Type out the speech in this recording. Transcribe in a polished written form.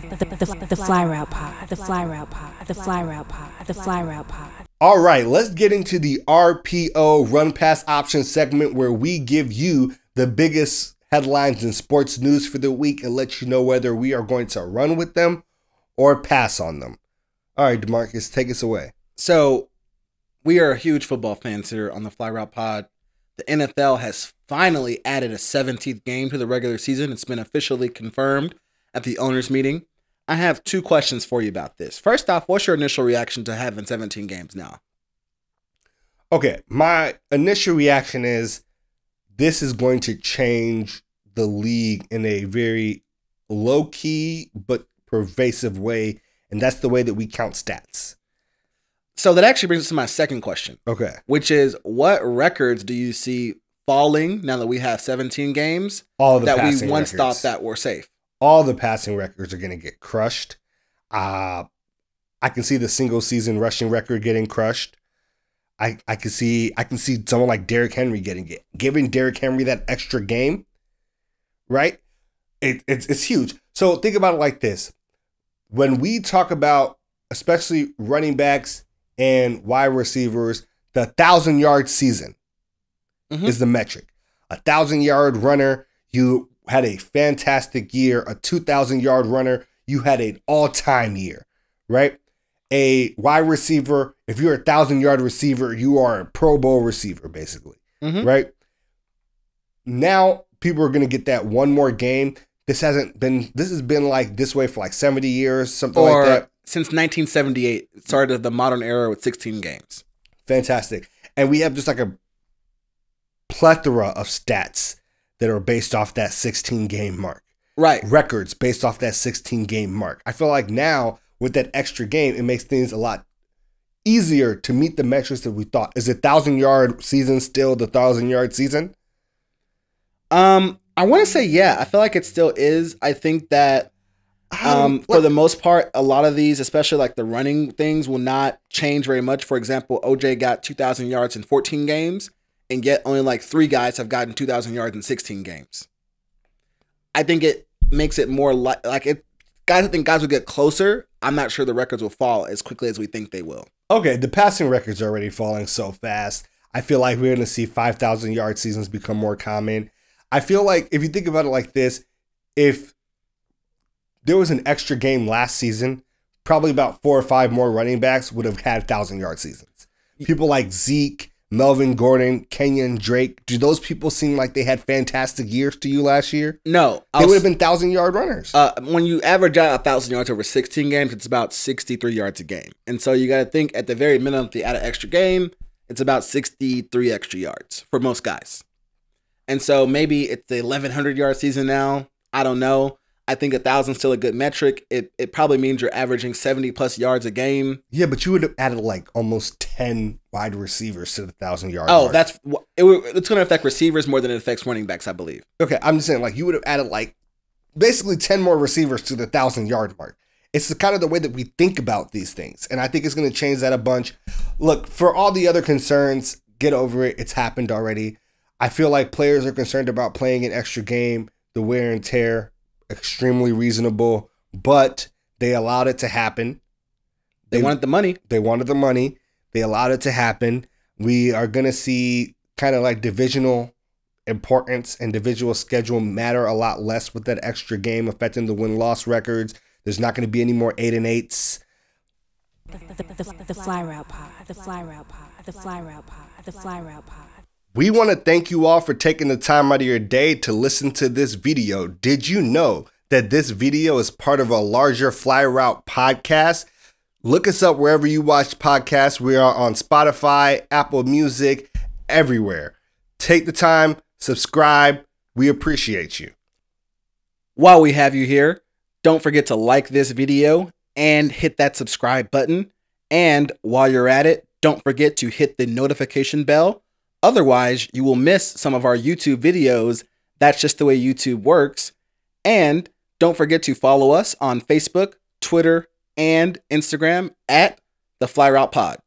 The Fly Route Pod. The Fly Route Pod. The Fly Route Pod. The Fly Route Pod. All right, let's get into the RPO Run Pass Option segment where we give you the biggest headlines in sports news for the week and let you know whether we are going to run with them or pass on them. All right, DeMarcus, take us away. So, we are huge football fans here on the Fly Route Pod. The NFL has finally added a 17th game to the regular season. It's been officially confirmed at the owners' meeting. I have two questions for you about this. First off, what's your initial reaction to having 17 games now? Okay, my initial reaction is this is going to change the league in a very low-key but pervasive way, and that's the way that we count stats. So that actually brings us to my second question. Okay. Which is, what records do you see falling now that we have 17 games All the that we passing once records. thought that were safe? All the passing records are going to get crushed. I can see the single season rushing record getting crushed. I can see someone like Derrick Henry giving Derrick Henry that extra game, right? It's huge. So think about it like this. When we talk about especially running backs and wide receivers, the 1,000-yard season is the metric. 1,000-yard runner, you had a fantastic year. A 2,000-yard runner, you had an all-time year, right? A wide receiver, if you're a 1,000-yard receiver, you are a Pro Bowl receiver, basically, right? Now people are going to get that one more game. This has been like this way for like 70 years, something like that. Since 1978, it started the modern era with 16 games. Fantastic. And we have just like a plethora of stats that are based off that 16-game mark. Right. Records based off that 16-game mark. I feel like now with that extra game, it makes things a lot easier to meet the metrics that we thought. Is the 1,000-yard season still the 1,000-yard season? I want to say, yeah. I feel like it still is. I think that for the most part, a lot of these, especially like the running things, will not change very much. For example, OJ got 2,000 yards in 14 games, and yet only like 3 guys have gotten 2,000 yards in 16 games. I think it makes it more like it. Guys, I think guys will get closer. I'm not sure the records will fall as quickly as we think they will. Okay, the passing records are already falling so fast. I feel like we're going to see 5,000-yard seasons become more common. I feel like if you think about it like this, if there was an extra game last season, probably about 4 or 5 more running backs would have had 1,000-yard seasons. People like Zeke, Melvin Gordon, Kenyon Drake, do those people seem like they had fantastic years to you last year? No. They would have been 1,000-yard runners. When you average out 1,000 yards over 16 games, it's about 63 yards a game. And so you got to think at the very minimum, if they add an extra game, it's about 63 extra yards for most guys. And so maybe it's the 1,100-yard season now. I don't know. I think 1,000 is still a good metric. It probably means you're averaging 70-plus yards a game. Yeah, but you would have added like almost 10 wide receivers to the 1,000-yard Oh, mark. it's going to affect receivers more than it affects running backs, I believe. Okay, I'm just saying, like, you would have added like basically 10 more receivers to the 1,000-yard mark. It's kind of the way that we think about these things, and I think it's going to change that a bunch. Look, for all the other concerns, get over it. It's happened already. I feel like players are concerned about playing an extra game, the wear and tear. Extremely reasonable, but they allowed it to happen. They wanted the money. They wanted the money. They allowed it to happen. We are going to see kind of like divisional importance and divisional schedule matter a lot less with that extra game affecting the win-loss records. There's not going to be any more 8-8s. The Fly Route Pod. The Fly Route Pod. The Fly Route Pod. The Fly Route Pod. We want to thank you all for taking the time out of your day to listen to this video. Did you know that this video is part of a larger Fly Route podcast? Look us up wherever you watch podcasts. We are on Spotify, Apple Music, everywhere. Take the time, subscribe. We appreciate you. While we have you here, don't forget to like this video and hit that subscribe button. And while you're at it, don't forget to hit the notification bell. Otherwise, you will miss some of our YouTube videos. That's just the way YouTube works. And don't forget to follow us on Facebook, Twitter, and Instagram at The Fly Route Pod.